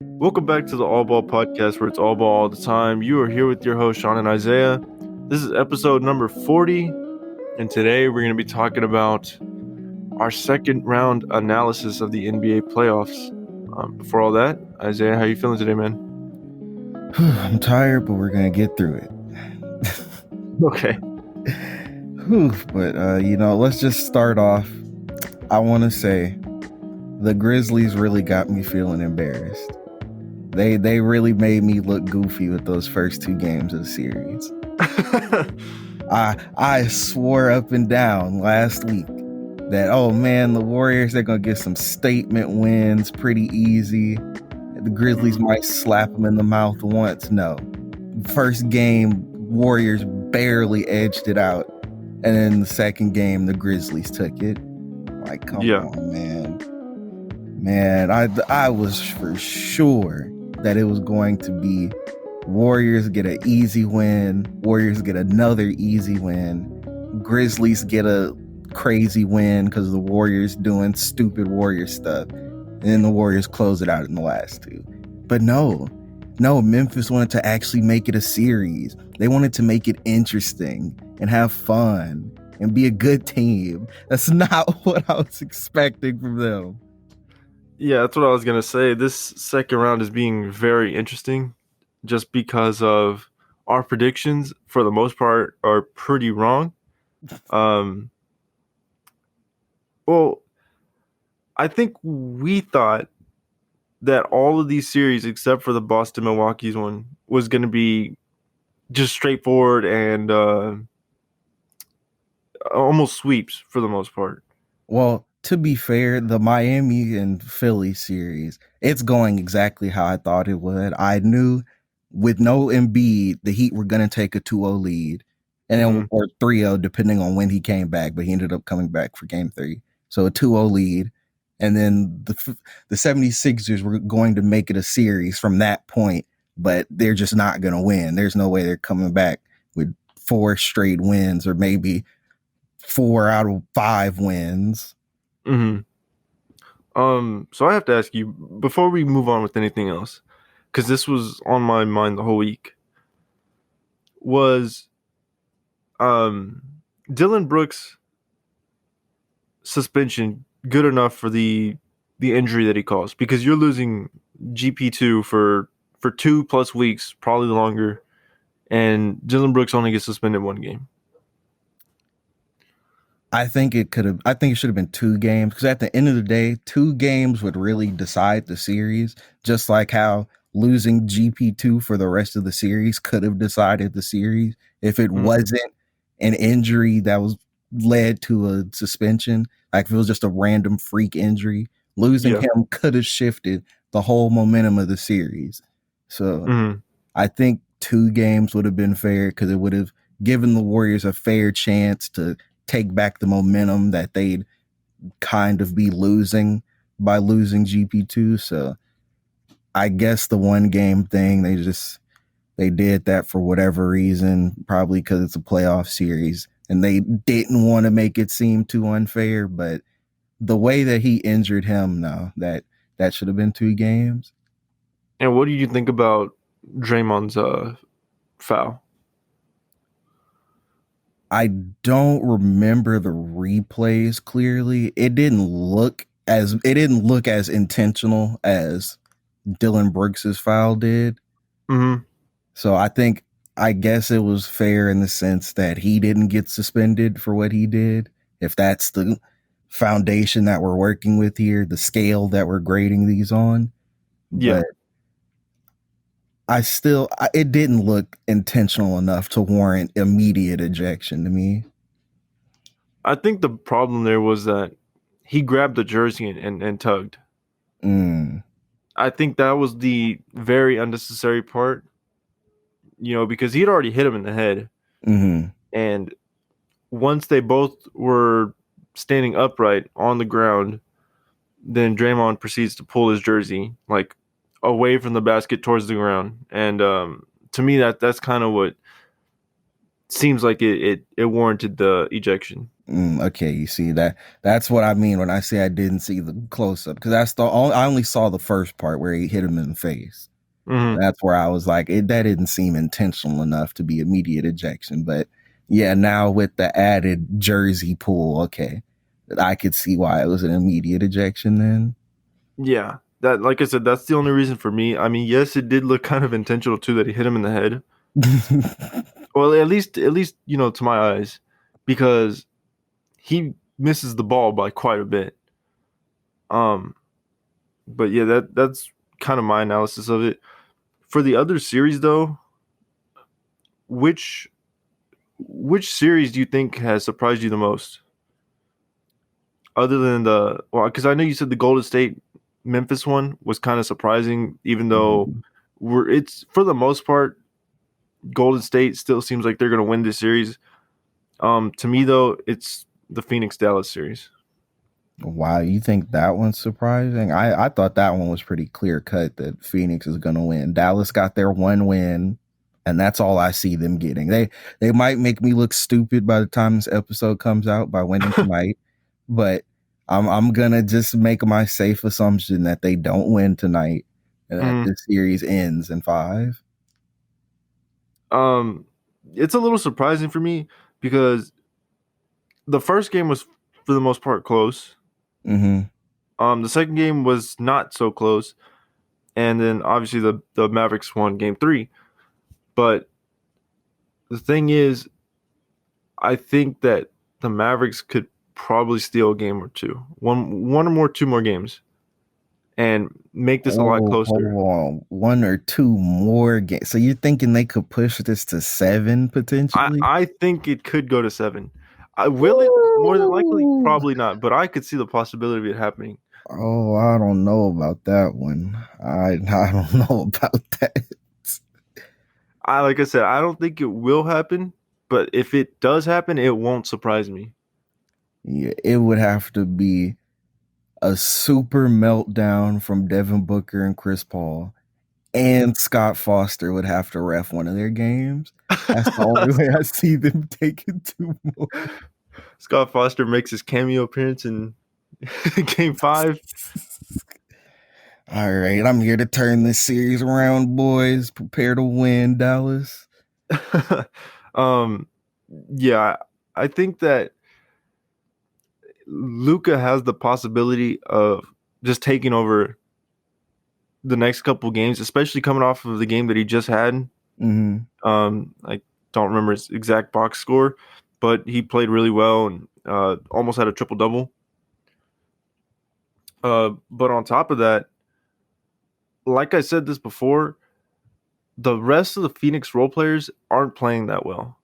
Welcome back to the All Ball Podcast, where it's all ball all the time. You are here with your host, Sean and Isaiah. This is episode number 40, and today we're going to be talking about our second round analysis of the NBA playoffs. Before all that, Isaiah, how you feeling today, man? I'm tired, but we're gonna get through it. Okay. But let's just start off. I want to say the Grizzlies really got me feeling embarrassed. They really made me look goofy with those first two games of the series. I swore up and down last week that, oh man, the Warriors, they're gonna get some statement wins pretty easy. The Grizzlies might slap them in the mouth once. No. First game, Warriors barely edged it out. And then the second game, the Grizzlies took it. Like, come on, man. Man, I was for sure that it was going to be Warriors get an easy win, Warriors get another easy win, Grizzlies get a crazy win because the Warriors doing stupid Warrior stuff, and then the Warriors close it out in the last two. But no, Memphis wanted to actually make it a series. They wanted to make it interesting and have fun and be a good team. That's not what I was expecting from them. Yeah, that's what I was going to say. This second round is being very interesting just because of our predictions, for the most part, are pretty wrong. Well, I think we thought that all of these series, except for the Boston-Milwaukee's one, was going to be just straightforward and almost sweeps for the most part. Well, to be fair, the Miami and Philly series, it's going exactly how I thought it would. I knew with no Embiid, the Heat were going to take a 2-0 lead, and then or 3-0 depending on when he came back, but he ended up coming back for game 3. So a 2-0 lead, and then the 76ers were going to make it a series from that point, but they're just not going to win. There's no way they're coming back with 4 straight wins or maybe 4 out of 5 wins. So I have to ask you, before we move on with anything else, because this was on my mind the whole week, was Dillon Brooks' suspension good enough for the injury that he caused? Because you're losing GP2 for 2+ weeks, probably longer, and Dillon Brooks only gets suspended 1 game. I think it should have been 2 games, because at the end of the day, 2 games would really decide the series, just like how losing GP2 for the rest of the series could have decided the series if it wasn't an injury that was led to a suspension. Like if it was just a random freak injury, losing him could have shifted the whole momentum of the series. So I think 2 games would have been fair, because it would have given the Warriors a fair chance to take back the momentum that they'd kind of be losing by losing GP2. So I guess the 1 game thing, they did that for whatever reason, probably because it's a playoff series and they didn't want to make it seem too unfair. But the way that he injured him, no, that should have been 2 games. And what do you think about Draymond's foul? I don't remember the replays clearly. It didn't look as intentional as Dillon Brooks's foul did. So I guess it was fair in the sense that he didn't get suspended for what he did. If that's the foundation that we're working with here, the scale that we're grading these on. Yeah. But it didn't look intentional enough to warrant immediate ejection to me. I think the problem there was that he grabbed the jersey and tugged. I think that was the very unnecessary part, because he'd already hit him in the head. And once they both were standing upright on the ground, then Draymond proceeds to pull his jersey like away from the basket towards the ground. And to me, that's kind of what seems like it warranted the ejection. Okay, you see that's what I mean when I say I didn't see the close up because that's I only saw the first part where he hit him in the face. Hmm. That's where I was like, that didn't seem intentional enough to be immediate ejection. But yeah, now with the added jersey pull, okay, I could see why it was an immediate ejection then. Yeah, that like I said, that's the only reason for me. I mean, yes, it did look kind of intentional too that he hit him in the head. Well, at least to my eyes, because he misses the ball by quite a bit. Um, but yeah, that's kind of my analysis of it. For the other series though, which which series do you think has surprised you the most? Other than the well, because I know you said the Golden State Memphis one was kind of surprising, even though Mhm. it's for the most part Golden State still seems like they're going to win this series. To me though, it's the Phoenix Dallas series. Wow, you think that one's surprising? I thought that one was pretty clear cut that Phoenix is going to win. Dallas got their one win, and that's all I see them getting. They might make me look stupid by the time this episode comes out by winning tonight, but I'm gonna just make my safe assumption that they don't win tonight and that Mhm. this series ends in five. Um, it's a little surprising for me because the first game was for the most part close. Mm-hmm. The second game was not so close, and then obviously the Mavericks won Game 3. But the thing is, I think that the Mavericks could probably steal a game or two, one or more, two more games, and make this a lot Oh, closer. hold on. One or two more games. So you're thinking they could push this to seven potentially? I think it could go to 7. Will it? More than likely, Ooh. probably not. But I could see the possibility of it happening. Oh, I don't know about that one. I don't know about that. I like I said, I don't think it will happen, but if it does happen, it won't surprise me. Yeah, it would have to be a super meltdown from Devin Booker and Chris Paul, and Scott Foster would have to ref one of their games. That's the only way I see them taking two more. Scott Foster makes his cameo appearance in Game 5. All right, I'm here to turn this series around, boys. Prepare to win, Dallas. um, yeah, I think that Luca has the possibility of just taking over the next couple games, especially coming off of the game that he just had. Mm-hmm. I don't remember his exact box score, but he played really well and almost had a triple double. But on top of that, like I said this before, the rest of the Phoenix role players aren't playing that well,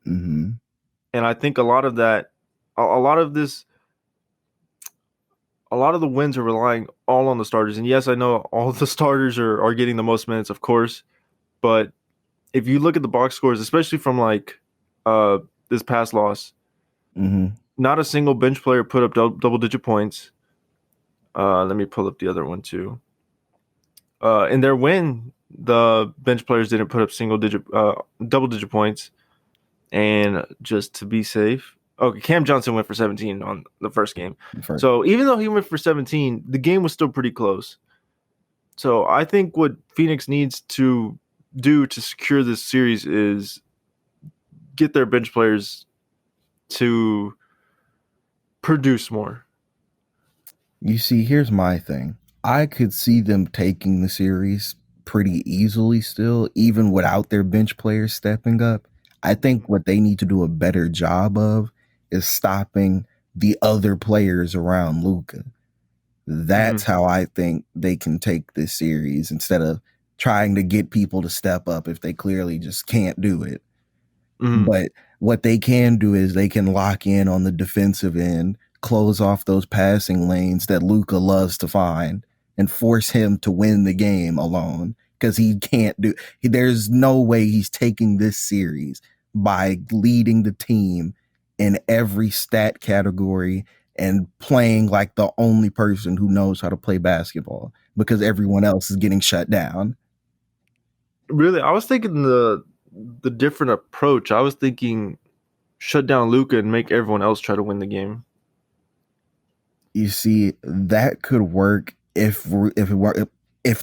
Mm-hmm. and I think a lot of that, a lot of this, a lot of the wins are relying all on the starters. And yes, I know all the starters are getting the most minutes, of course, but if you look at the box scores, especially from like uh this past loss, Mm-hmm. not a single bench player put up double digit points. Let me pull up the other one too. In their win, the bench players didn't put up double digit points. And just to be safe, okay, Cam Johnson went for 17 on the first game. For So even though he went for 17, the game was still pretty close. So I think what Phoenix needs to do to secure this series is get their bench players to produce more. You see, here's my thing. I could see them taking the series pretty easily still, even without their bench players stepping up. I think what they need to do a better job of is stopping the other players around Luca. That's Mm-hmm. how I think they can take this series instead of trying to get people to step up if they clearly just can't do it. Mm-hmm. But what they can do is they can lock in on the defensive end, close off those passing lanes that Luca loves to find, and force him to win the game alone because he can't do. There's no way he's taking this series by leading the team in every stat category and playing like the only person who knows how to play basketball because everyone else is getting shut down. Really, I was thinking the different approach. I was thinking shut down Luca and make everyone else try to win the game. You see, that could work if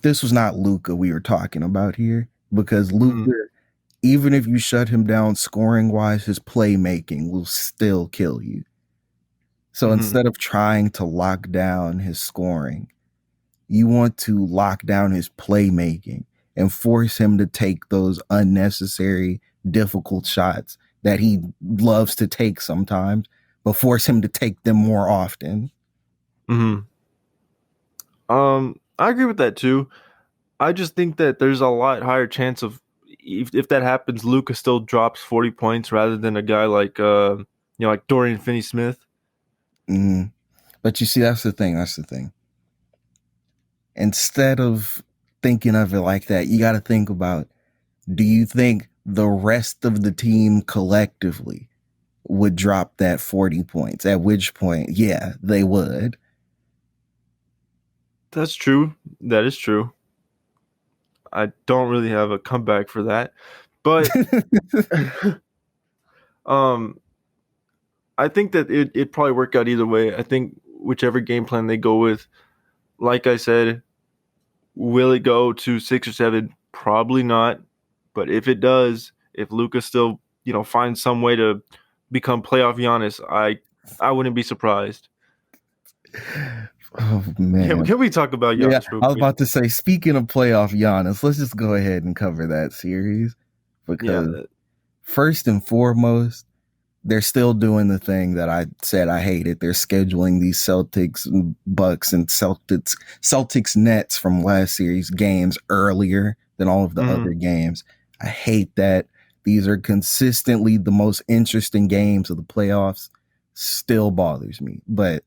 this was not Luca we were talking about here, because Mm-hmm. Luca, even if you shut him down scoring wise, his playmaking will still kill you. So Mm-hmm. instead of trying to lock down his scoring, you want to lock down his playmaking and force him to take those unnecessary, difficult shots that he loves to take sometimes, but force him to take them more often. Mm-hmm. I agree with that too. I just think that there's a lot higher chance of if that happens, Luca still drops 40 points rather than a guy like like Dorian Finney-Smith. Mm. But you see, that's the thing. That's the thing. Instead of thinking of it like that, you got to think about, do you think the rest of the team collectively would drop that 40 points? At which point, yeah, they would. That's true. That is true. I don't really have a comeback for that. But um I think that it probably work out either way. I think whichever game plan they go with, like I said, will it go to 6 or 7? Probably not. But if it does, if Luca still, finds some way to become playoff Giannis, I wouldn't be surprised. Oh, Can, man. can we talk about Yeah, Giannis real I was quick? about to say, speaking of playoff Giannis, let's just go ahead and cover that series Yeah. because, first and foremost, they're still doing the thing that I said I hated. They're scheduling these Celtics and Bucks and Celtics Nets from last series games earlier than all of the Mm-hmm. other games. I hate that. These are consistently the most interesting games of the playoffs. Still bothers me. But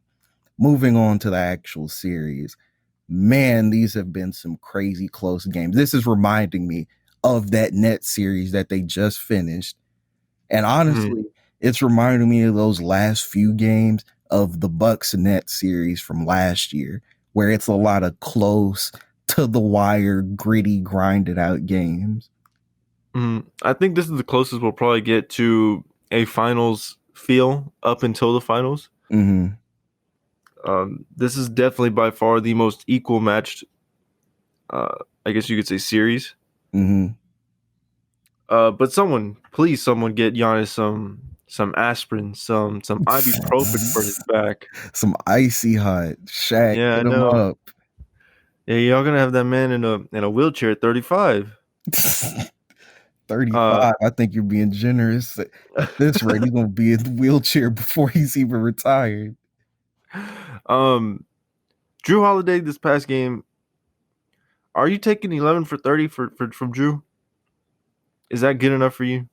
moving on to the actual series, man, these have been some crazy close games. This is reminding me of that net series that they just finished. And Mm-hmm. honestly, it's reminding me of those last few games of the Bucks net series from last year, where it's a lot of close to the wire, gritty, grinded out games. I think this is the closest we'll probably get to a finals feel up until the finals. Mm-hmm. This is definitely by far the most equal matched, uh, I guess you could say, series. Mm-hmm. But please, someone get Giannis some aspirin, some ibuprofen for his back. Some icy hot. Shaq, Yeah, I hit him know. up. Yeah, y'all gonna have that man in a wheelchair at 35. 35. I think you're being generous. At this rate, he's gonna be in the wheelchair before he's even retired. um, Drew Holiday this past game. Are you taking 11 for 30 from Drew? Is that good enough for you?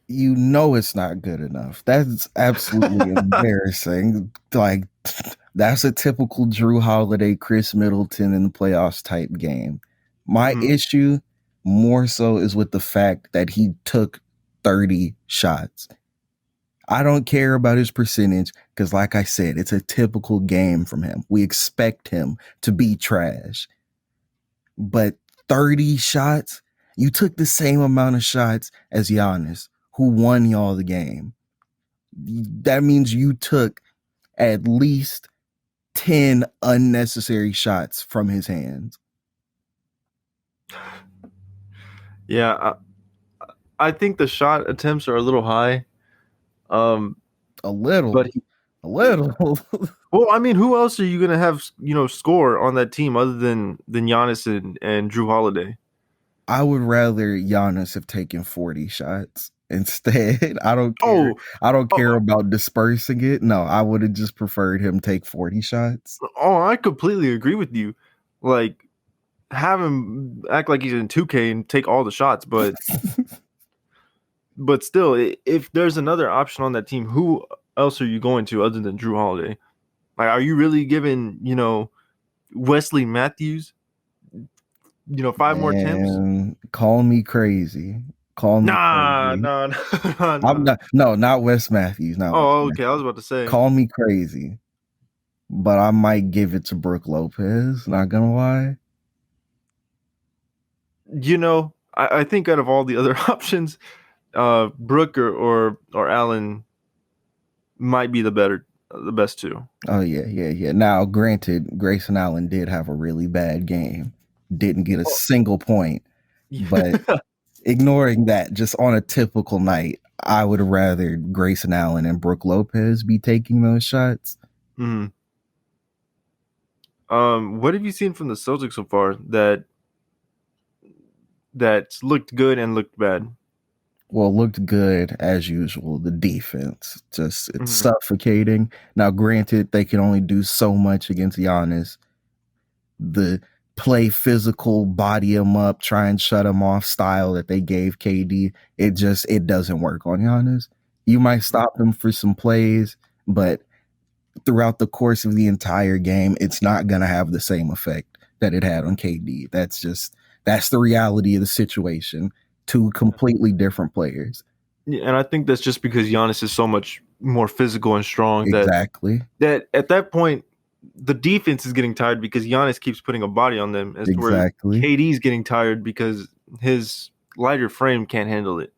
You know it's not good enough. That's absolutely embarrassing. Like, that's a typical Drew Holiday, Chris Middleton in the playoffs type game. My hmm issue more so is with the fact that he took 30 shots. I don't care about his percentage because, like I said, it's a typical game from him. We expect him to be trash. But 30 shots, you took the same amount of shots as Giannis, who won y'all the game. That means you took at least 10 unnecessary shots from his hands. Yeah, I think the shot attempts are a little high. Um, A little, but a little. well, I mean, who else are you gonna have score on that team other than Giannis and Drew Holiday? I would rather Giannis have taken 40 shots instead. I don't care. Oh, I don't oh, care about dispersing it. No, I would have just preferred him take 40 shots. oh, I completely agree with you. Like, have him act like he's in 2K and take all the shots, but still, if there's another option on that team, who else are you going to other than Drew Holiday? Like, are you really giving Wesley Matthews 5 more attempts? Man, call me crazy. Call me Nah, crazy. nah, nah, I'm nah. not, no, not Wes Matthews. Not Wes Oh, okay. I was Matthews. about to say. Call me crazy, but I might give it to Brooke Lopez. Not gonna lie. You know, I think out of all the other options, Brook or Allen might be the best two. Oh yeah, yeah, yeah. Now, granted, Grayson Allen did have a really bad game. Didn't get a Oh, single point, but yeah. ignoring that, just on a typical night, I would rather Grayson Allen and Brooke Lopez be taking those shots. Mhm. What have you seen from the Celtics so far that looked good and looked bad? Well, looked good as usual. The defense, just it's Mhm. suffocating. Now, granted, they can only do so much against Giannis. The play physical, body him up, try and shut him off style that they gave KD, it doesn't work on Giannis. You might stop him for some plays, but throughout the course of the entire game, it's not gonna have the same effect that it had on KD. That's the reality of the situation. Two completely different players. Yeah, and I think that's just because Giannis is so much more physical and strong Exactly. that at that point the defense is getting tired because Giannis keeps putting a body on them, as to where Exactly. KD's getting tired because his lighter frame can't handle it.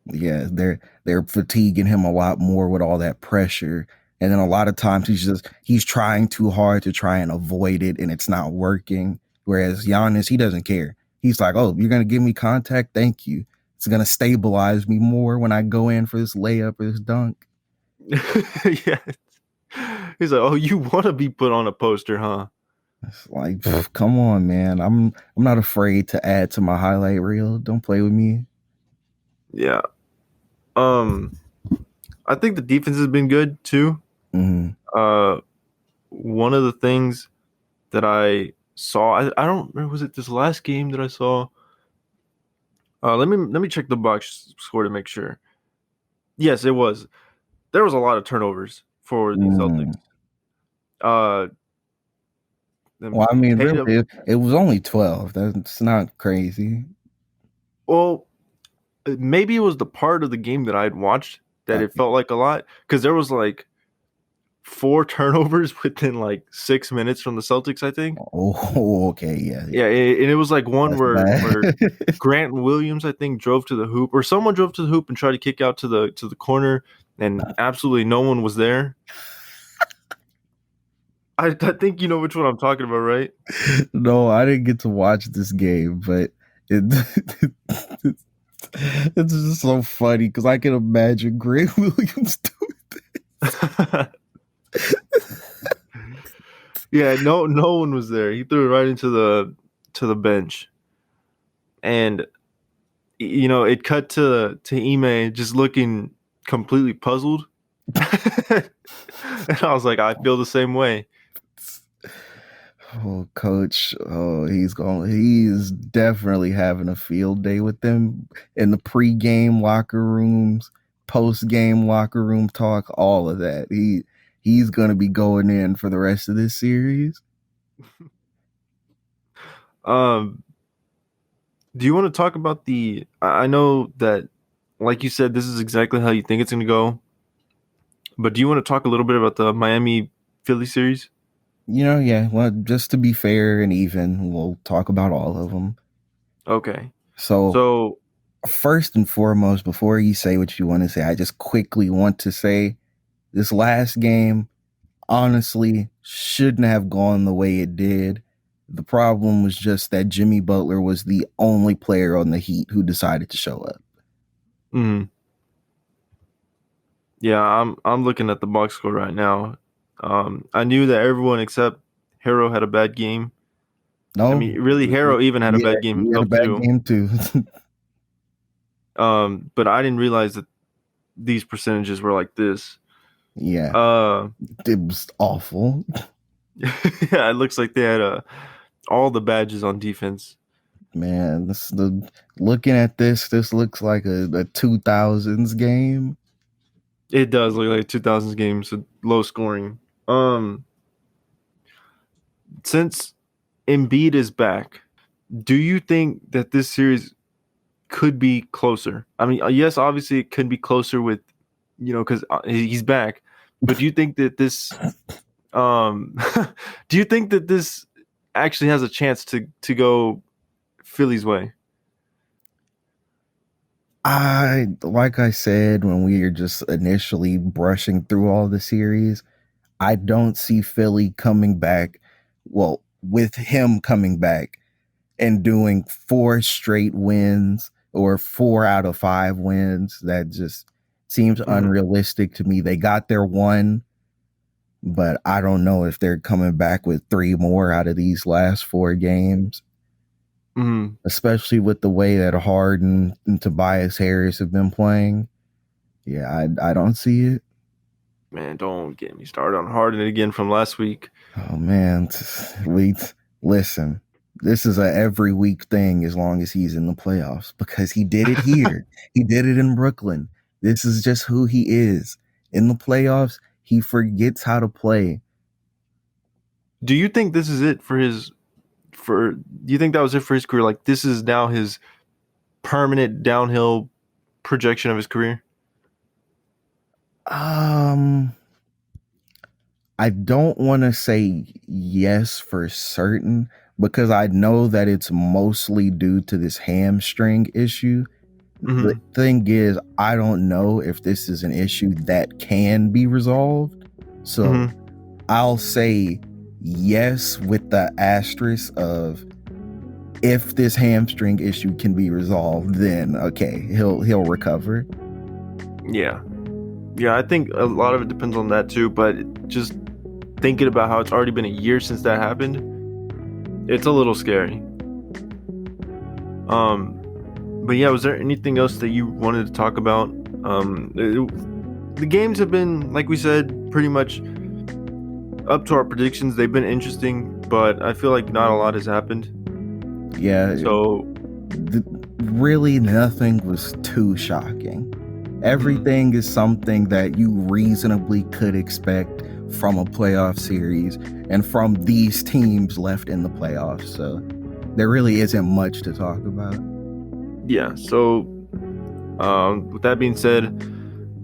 Yeah, they're fatiguing him a lot more with all that pressure. And then a lot of times he's trying too hard to try and avoid it and it's not working. Whereas Giannis, he doesn't care. He's like, oh, you're gonna give me contact? Thank you. It's gonna stabilize me more when I go in for this layup or this dunk. Yeah. He's like, "Oh, you want to be put on a poster, huh?" It's like, pff, come on, man. I'm not afraid to add to my highlight reel. Don't play with me. Yeah. Um, I think the defense has been good too. Hmm. Uh, one of the things that I saw, I don't remember, was it this last game that I saw? Let me check the box score to make sure. Yes, it was. There was a lot of turnovers for the Celtics. Mm. Uh, let me Well, I see. mean, really, Tatum. it was only 12. That's not crazy. Well, maybe it was the part of the game that I had watched that Uh, it felt like a lot because there was like four turnovers within like 6 minutes from the Celtics, I think. oh, okay, yeah, Yeah, yeah, and it was like one that's where bad. Grant Williams, I think, drove to the hoop, or someone drove to the hoop and tried to kick out to the corner, and absolutely no one was there. I think you know which one I'm talking about, right? No, I didn't get to watch this game, but it, it's just so funny because I can imagine Grant Williams doing. Yeah, no one was there. He threw it right into the bench, and you know it cut to Ime just looking completely puzzled, and I was like, I feel the same way. Oh, coach, oh, he's definitely having a field day with them in the pre-game locker rooms, post-game locker room talk, all of that. He's gonna be going in for the rest of this series. Um, do you want to talk about the? I know that, like you said, this is exactly how you think it's going to go. But do you want to talk a little bit about the Miami Philly series? Yeah, well, just to be fair and even, we'll talk about all of them. Okay. So, So, first and foremost, before you say what you want to say, I just quickly want to say this last game honestly shouldn't have gone the way it did. The problem was just that Jimmy Butler was the only player on the Heat who decided to show up. mm, yeah, I'm looking at the box score right now. I knew that everyone except Harrow had a bad game. I No, mean, really, Harrow even had a yeah, bad game he had a himself bad too. game too. But I didn't realize that these percentages were like this. Yeah, Uh, it was awful. yeah, it looks like they had all the badges on defense. Man, looking at this looks like a 2000s game. It does look like a 2000s game, so low scoring. Um, since Embiid is back, do you think that this series could be closer? I mean, yes, obviously it could be closer with, because he's back. But do you think that this, um, do you think that this actually has a chance to go Philly's way? Like I said, when we were just initially brushing through all the series, I don't see Philly coming back. Well, with him coming back and doing 4 straight wins or 4 out of 5 wins, that just seems unrealistic to me. They got their one, but I don't know if they're coming back with 3 more out of these last 4 games, especially with the way that Harden and Tobias Harris have been playing. Yeah, I don't see it. Man, don't get me started on Harden again from last week. Oh man, listen. This is a every week thing as long as he's in the playoffs, because he did it here. He did it in Brooklyn. This is just who he is. In the playoffs, he forgets how to play. Do you think this is it for his? Do you think that was it for his career? Like, this is now his permanent downhill projection of his career? I don't want to say yes for certain, because I know that it's mostly due to this hamstring issue. The thing is, I don't know if this is an issue that can be resolved. So I'll say yes with the asterisk of, if this hamstring issue can be resolved, then okay, he'll recover. Yeah. Yeah, I think a lot of it depends on that too, but just thinking about how it's already been a year since that happened, it's a little scary. But yeah, was there anything else that you wanted to talk about? The games have been, like we said, pretty much up to our predictions. They've been interesting, but I feel like not a lot has happened. Yeah. So really nothing was too shocking. Everything is something that you reasonably could expect from a playoff series and from these teams left in the playoffs. So there really isn't much to talk about. Yeah. So with that being said,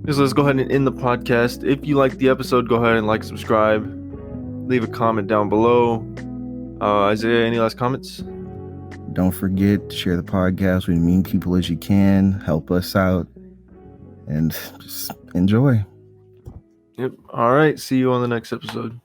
let's go ahead and end the podcast. If you like the episode, go ahead and like, subscribe, leave a comment down below. Isaiah, any last comments? Don't forget to share the podcast with as many people as you can. Help us out. And just enjoy. Yep. All right. See you on the next episode.